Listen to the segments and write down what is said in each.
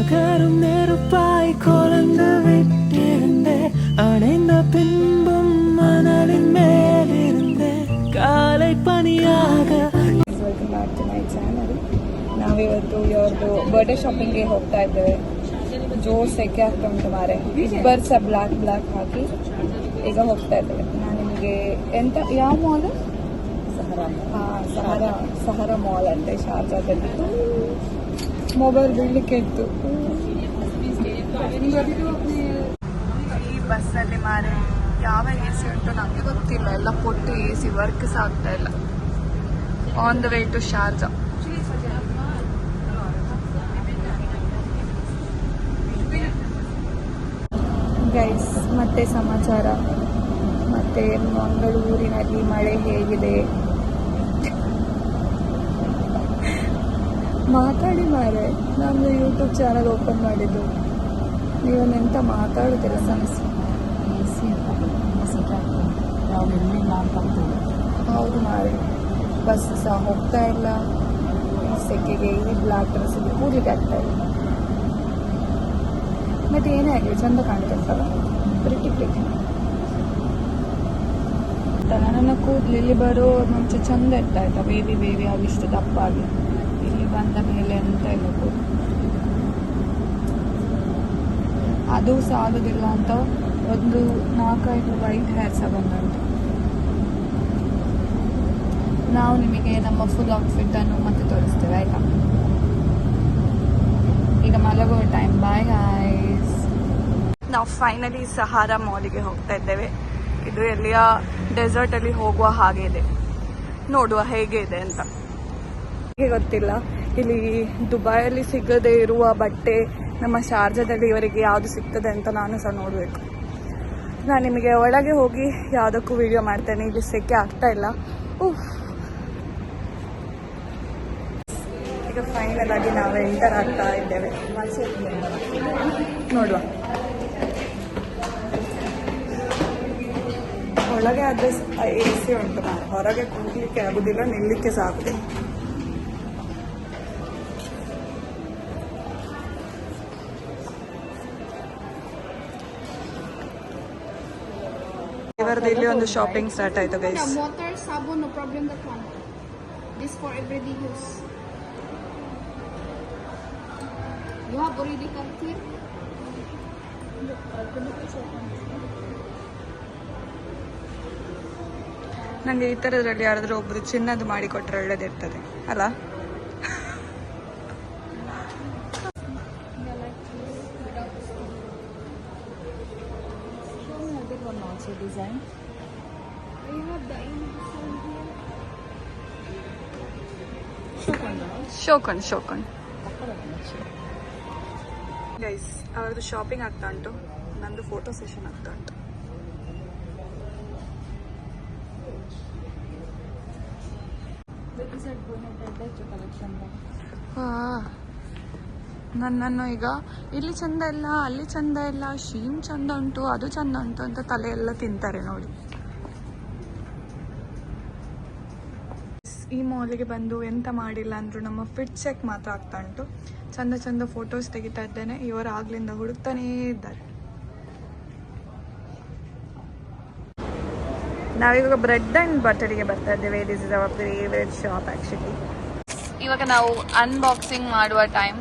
நகரும் நெருப்பாய் கொலந்து விட்டிருந்தே அணைந்த பின்பும் மணலின் மேலிருந்தே காலை பனியாக. Welcome back to my channel. ನಾವಿವತ್ತು ಇವ್ರದ್ದು ಬರ್ಡೇ ಶಾಪಿಂಗ್ಗೆ ಹೋಗ್ತಾ ಇದ್ದೇವೆ. ಜೋರ್ ಸೆಕೆ ಆಗ್ತಾ ಉಂಟು ಮಾರೆ, ಇಬ್ಬರು ಸಹ ಬ್ಲ್ಯಾಕ್ ಹಾಕಿ ಈಗ ಹೋಗ್ತಾ ಇದ್ದೇವೆ. ನಾನು ನಿಮಗೆ ಎಂತ ಯಾವ ಮಾಲ್? ಸಹರಾ ಮಾಲ್ ಅಂತೆ ಶಾರ್ಜಾದಲ್ಲಿ. ಮೊಬೈಲ್ ಬಿಡ್ಲಿಕ್ಕೆ ಇತ್ತು ಈ ಬಸ್ಸಲ್ಲಿ ಮಾರೆ. ಯಾವ ಎ ಸಿ ಉಂಟು ನನಗೆ ಗೊತ್ತಿಲ್ಲ, ಎಲ್ಲ ಪೊಟ್ಟು ಎ ಸಿ ವರ್ಕ್ ಸಹ ಆಗ್ತಾ ಇಲ್ಲ. On the way to Sharjah. Guys, ಮತ್ತೆ ಸಮಾಚಾರ. ಮತ್ತೆ ಮಂಗಳೂರಿನಲ್ಲಿ ಮಳೆ ಹೇಗಿದೆ? ಮಾತಾಡಿ ಮಾರೆ, ನಮ್ಮದು ಯೂಟ್ಯೂಬ್ ಚಾನಲ್ ಓಪನ್ ಮಾಡಿದ್ದು. ನೀವನ್ನೆಂತ ಮಾತಾಡುತ್ತೀರ ಸಮಸ್ಯೆ? ಹೌದು ಮಾರೆ, ಬಸ್ ಸಹ ಹೋಗ್ತಾ ಇಲ್ಲ. ಈ ಸೆಕೆಗೆ ಈ ಬ್ಲ್ಯಾಕ್ ಡ್ರೆಸ್ಸಿಗೆ ಕೂಡ್ಲಿಕ್ಕೆ ಆಗ್ತಾ ಇಲ್ಲ. ಮತ್ತೆ ಏನೇ ಆಗಲಿ ಚಂದ ಕಾಣ್ತಂತಲ್ಲ, ಪ್ರಿಟಿ. ನನ್ನ ಕೂದಲು ಇಲ್ಲಿ ಬರೋ ಮುಂಚೆ ಚಂದ ಇರ್ತಾ ಆಯ್ತಾ, ಬೇವಿ ಆಗಿಷ್ಟು ದಪ್ಪಾಗಿ. ಇಲ್ಲಿ ಬಂದ ಮೇಲೆ ಎಂತ ಇಲ್ಲ ಕೂದಲು. ಅದು ಸಹ ಆಗೋದಿಲ್ಲ ಅಂತ ಒಂದು 4-5 ವೈಟ್ ಹೇರ್ ಸಹ ಬಂದುಂಟು. ನಾವು ನಿಮಗೆ ನಮ್ಮ ಫುಲ್ ಔಟ್ಫಿಟ್ಟನ್ನು ಮತ್ತೆ ತೋರಿಸ್ತೇವೆ ಆಯ್ತಾ. ಈಗ ಮಲಗುವ ಟೈಮ್. Bye guys. ನಾವು ಫೈನಲಿ ಸಹಾರಾ ಮಾಲಿಗೆ ಹೋಗ್ತಾ ಇದ್ದೇವೆ. ಇದು ಎಲ್ಲಿಯ ಡೆಸರ್ಟಲ್ಲಿ ಹೋಗುವ ಹಾಗೆ ಇದೆ. ನೋಡುವ ಹೇಗೆ ಇದೆ ಅಂತ. ಗೊತ್ತಿಲ್ಲ, ಇಲ್ಲಿ ದುಬೈಯಲ್ಲಿ ಸಿಗದೇ ಇರುವ ಬಟ್ಟೆ ನಮ್ಮ ಶಾರ್ಜಾದಲ್ಲಿ ಇವರಿಗೆ ಯಾವುದು ಸಿಗ್ತದೆ ಅಂತ ನಾನು ಸಹ ನೋಡಬೇಕು. ನಾನು ನಿಮಗೆ ಒಳಗೆ ಹೋಗಿ ಯಾವುದಕ್ಕೂ ವಿಡಿಯೋ ಮಾಡ್ತೇನೆ. ಇಲ್ಲಿ ಸೆಕೆ ಆಗ್ತಾ ಇಲ್ಲ. ಈಗ ಫೈನಲ್ ಆಗಿ ನಾವು ಎಂಟರ್ ಆಗ್ತಾ ಇದ್ದೇವೆ. ನೋಡುವ ಒಳಗೆ ಆದರೆ ಎ ಸಿ ಉಂಟು. ಹೊರಗೆ ಕೂಡಲಿಕ್ಕೆ ಆಗುದಿಲ್ಲ, ನಿಲ್ಲಕ್ಕೆ ಸಹ ಆಗುದಿಲ್ಲ. ಇವರದ್ದು ಇಲ್ಲಿ ಒಂದು ಶಾಪಿಂಗ್ ಸ್ಟಾರ್ಟ್ ಆಯ್ತು guys. Water, sabon, no problem that one. This for everyday use. You have already come here? ನನಗೆ ಈ ಥರದ್ರಲ್ಲಿ ಯಾರಾದರೂ ಒಬ್ಬರು ಚಿನ್ನದ್ದು ಮಾಡಿಕೊಟ್ರೆ ಒಳ್ಳೇದಿರ್ತದೆ ಅಲ್ಲ. ಡಿಸೈನ್ ಶೋಕನ್ ಗೈಸ್, ಅವರದ್ದು ಶಾಪಿಂಗ್ ಆಗ್ತಾ ಉಂಟು, ನಂದು ಫೋಟೋ ಸೆಷನ್ ಆಗ್ತಾ ಉಂಟು. ನನ್ನನ್ನು ಈಗ ಇಲ್ಲಿ ಚಂದ ಇಲ್ಲ, ಅಲ್ಲಿ ಚಂದ ಇಲ್ಲ, ಶೀನ್ ಚಂದ ಉಂಟು, ಅದು ಚಂದ ಉಂಟು ಅಂತ ತಲೆ ಎಲ್ಲ ತಿಂತಾರೆ ನೋಡಿ. ಈ ಮಾಲಿಗೆ ಬಂದು ಎಂತ ಮಾಡಿಲ್ಲ ಅಂದ್ರು ನಮ್ಮ ಫಿಟ್ ಚೆಕ್ ಮಾತ್ರ ಆಗ್ತಾ ಉಂಟು. ಚಂದ ಫೋಟೋಸ್ ತೆಗಿತಾ ಇದ್ದೇನೆ. ಇವರು ಆಗ್ಲಿಂದ ಹುಡುಕ್ತಾನೇ ಇದ್ದಾರೆ. ನಾವಿವಾಗ ಬ್ರೆಡ್ ಅಂಡ್ ಬಟರ್ಗೆ ಬರ್ತಾ ಇದ್ದೇವೆ. This is our favourite shop actually. ಇವಾಗ ನಾವು ಅನ್ಬಾಕ್ಸಿಂಗ್ ಮಾಡುವ ಟೈಮ್.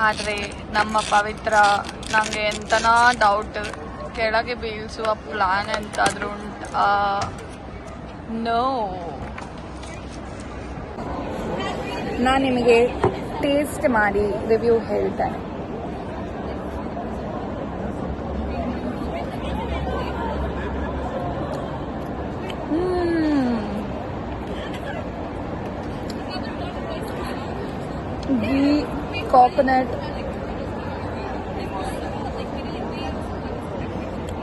ಆದರೆ ನಮ್ಮ ಪವಿತ್ರ ನಮಗೆ ಎಂತನಾ ಡೌಟ್, ಕೆಳಗೆ ಬೀಳಿಸುವ ಪ್ಲಾನ್ ಎಂತಾದ್ರೂ ಉಂಟಾ? ನೋ. ನಾನು ನಿಮಗೆ ಟೇಸ್ಟ್ ಮಾಡಿ ರಿವ್ಯೂ ಹೇಳ್ತೇನೆ. ghee coconut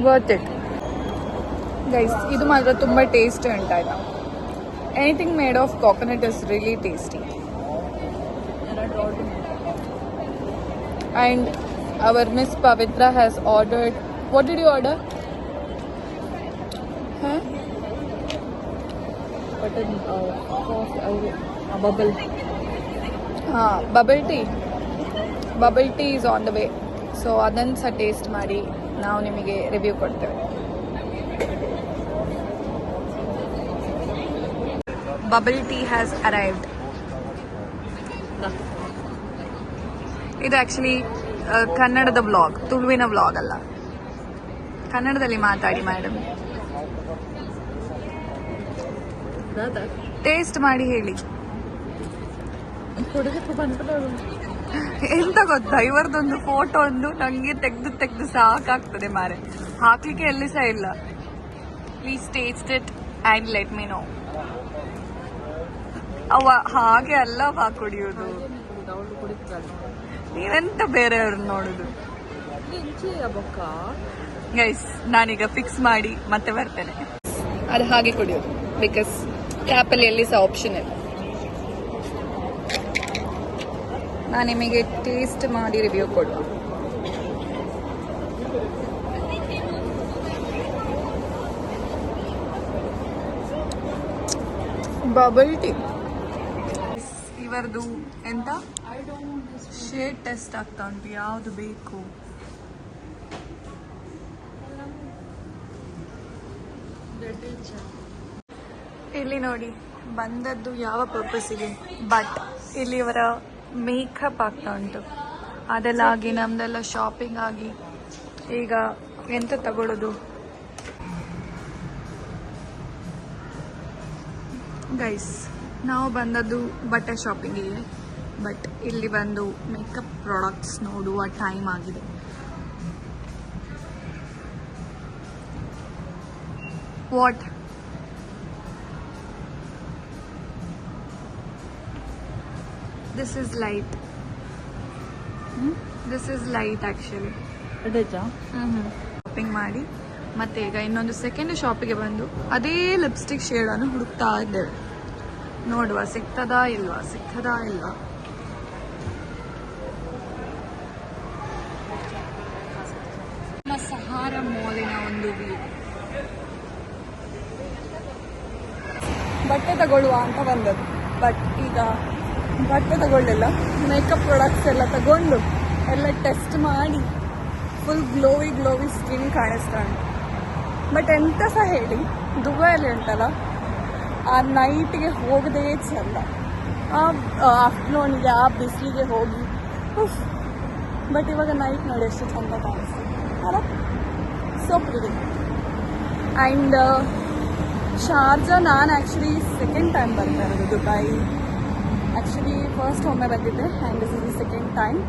worth it guys. ಇದು ಮಾತ್ರ ತುಂಬಾ ಟೇಸ್ಟ್ ಉಂಟಾಯ್ತಾ. Anything made of coconut is really tasty. And our Miss Pavitra has ordered, what did you order? Button bubble tea. Bubble tea is on the way. So ಅದನ್ನು ಸಹ taste ಮಾಡಿ ನಾವು ನಿಮಗೆ review ಕೊಡ್ತೇವೆ. Bubble tea has arrived. ಇದು actually ಕನ್ನಡದ vlog, ತುಳುವಿನ vlog ಅಲ್ಲ. ಕನ್ನಡದಲ್ಲಿ ಮಾತಾಡಿ ಮೇಡಮ್. ಟೇಸ್ಟ್ ಮಾಡಿ ಹೇಳಿ. ಎಂತ ಗೊತ್ತಾ, ಇವರದೊಂದು ಫೋಟೋ ಒಂದು ನಂಗೆ ತೆಗೆದು ಸಾಕಾಗ್ತದೆ ಮಾರೆ, ಹಾಕ್ಲಿಕ್ಕೆ ಎಲ್ಲಿ ಸಹ ಇಲ್ಲ. Please taste it and let me know. ಅವ ಹಾಗೆ ಅಲ್ಲ ಕುಡಿಯೋದು, ನೀವೆಂತ ಬೇರೆಯವ್ರನ್ನ ನೋಡುದು. ಗೈಸ್ ನಾನೀಗ ಫಿಕ್ಸ್ ಮಾಡಿ ಮತ್ತೆ ಬರ್ತೇನೆ. ಅದು ಹಾಗೆ ಕುಡಿಯೋದು, ಬಿಕಾಸ್ ಕ್ಯಾಪಲ್ಲಿ ಎಲ್ಲಿ ಸಹ ಆಪ್ಷನ್ ಇಲ್ಲ. ನಾನು ನಿಮಗೆ ಟೇಸ್ಟ್ ಮಾಡಿ ರಿವ್ಯೂ ಕೊಡುವ. ಬಬಲ್ ಟೀ ಇವರದು ಎಂತ ಶೇಡ್ ಟೆಸ್ಟ್ ಆಗ್ತಾ ಉಂಟು, ಯಾವುದು ಬೇಕು. ಇಲ್ಲಿ ನೋಡಿ, ಬಂದದ್ದು ಯಾವ ಪರ್ಪಸ್ಸಿಗೆ, ಬಟ್ ಇಲ್ಲಿ ಇವರ ಮೇಕಪ್ ಆಗ್ತಾ ಉಂಟು. ಅದೆಲ್ಲ ಆಗಿ ನಮ್ದೆಲ್ಲ ಶಾಪಿಂಗ್ ಆಗಿ ಈಗ ಎಂತ ತಗೊಳ್ಳೋದು. ಗೈಸ್ ನಾವು ಬಂದದ್ದು ಬಟ್ಟೆ ಶಾಪಿಂಗಿಗೆ, ಬಟ್ ಇಲ್ಲಿ ಬಂದು ಮೇಕಪ್ ಪ್ರಾಡಕ್ಟ್ಸ್ ನೋಡುವ ಟೈಮ್ ಆಗಿದೆ. What this is light, this is light actually. Shopping ಮಾಡಿ ಮತ್ತೆ ಈಗ ಇನ್ನೊಂದು ಸೆಕೆಂಡ್ ಶಾಪಿಗೆ ಬಂದು ಅದೇ ಲಿಪ್ಸ್ಟಿಕ್ ಶೇಡನ್ನು ಹುಡುಕ್ತಾ ಇದ್ದೇವೆ. ನೋಡುವ ಸಿಗ್ತದಾ ಇಲ್ವಾ. ನಮ್ಮ ಸಹಾರಾ ಮಾಲಿನ ಒಂದು ವ್ಯೂ. ಬಟ್ಟೆ ತಗೊಳ್ಳುವ ಅಂತ ಬಂದದ್ದು, ಬಟ್ ಈಗ ಬಟ್ಟೆ ತಗೊಳ್ಳಿಲ್ಲ, ಮೇಕಪ್ ಪ್ರಾಡಕ್ಟ್ಸ್ ಎಲ್ಲ ತಗೊಂಡು ಎಲ್ಲ ಟೆಸ್ಟ್ ಮಾಡಿ ಫುಲ್ ಗ್ಲೋವಿ ಸ್ಕಿನ್ ಕಾಣಿಸ್ತಾ ಉಂಟು. ಬಟ್ ಎಂತ ಸಹ ಹೇಳಿ, ದುಬೈಯಲ್ಲಿ ಉಂಟಲ್ಲ, ಆ ನೈಟ್ಗೆ ಹೋಗದೇ ಚಂದ. ಆ ಆಫ್ಟರ್ನೂನ್ಗೆ ಆ ಬಿಸಿಲಿಗೆ ಹೋಗಿ ಬಟ್ ಇವಾಗ ನೈಟ್ ನೋಡಿ ಎಷ್ಟು ಚಂದ ಕಾಣಿಸ್ತದೆ ಅಲ್ಲ, ಸೊ ಪ್ರಿಟಿ. ಆ್ಯಂಡ್ ಶಾರ್ಜಾ ನಾನು ಆ್ಯಕ್ಚುಲಿ ಸೆಕೆಂಡ್ ಟೈಮ್ ಬರ್ತಾ ಇರೋದು. ದುಬೈ ಆ್ಯಕ್ಚುಲಿ ಫಸ್ಟ್ ಒಮ್ಮೆ ಬಂದಿದ್ದೆ, and this is the second time.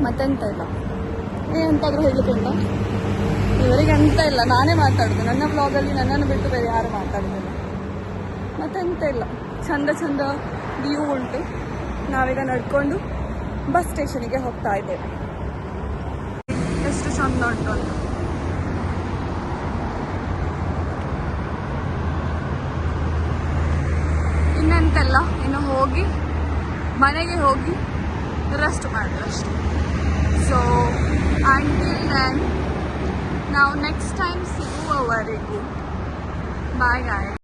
ಮತ್ತೆಂತ ಇಲ್ಲ, ಎಂತಾದರೂ ಹೇಳಲಿಕ್ಕೆ ಇಲ್ಲ ಇವರಿಗೆ, ಎಂತ ಇಲ್ಲ, ನಾನೇ ಮಾತಾಡೋದು. ನನ್ನ ಬ್ಲಾಗಲ್ಲಿ ನನ್ನನ್ನು ಬಿಟ್ಟು ಬೇರೆ ಯಾರು ಮಾತಾಡೋದಿಲ್ಲ. ಮತ್ತೆಂತ ಇಲ್ಲ, ಚಂದ ವ್ಯೂ ಉಂಟು. ನಾವೀಗ ನಡ್ಕೊಂಡು ಬಸ್ ಸ್ಟೇಷನಿಗೆ ಹೋಗ್ತಾ ಇದ್ದೇವೆ. ಎಷ್ಟು ಚಂದ ಉಂಟು ಅಂತ. ಇನ್ನೆಂತೆಲ್ಲ, ಇನ್ನು ಹೋಗಿ ಮನೆಗೆ ಹೋಗಿ ರೆಸ್ಟ್ ಮಾಡೋದು ಅಷ್ಟೇ. ಸೊ ಅಂಟಿಲ್ ದೆನ್ ನಾವು ನೆಕ್ಸ್ಟ್ ಟೈಮ್ ಸಿಗುವವರೆಗೂ ಬಾಯ್.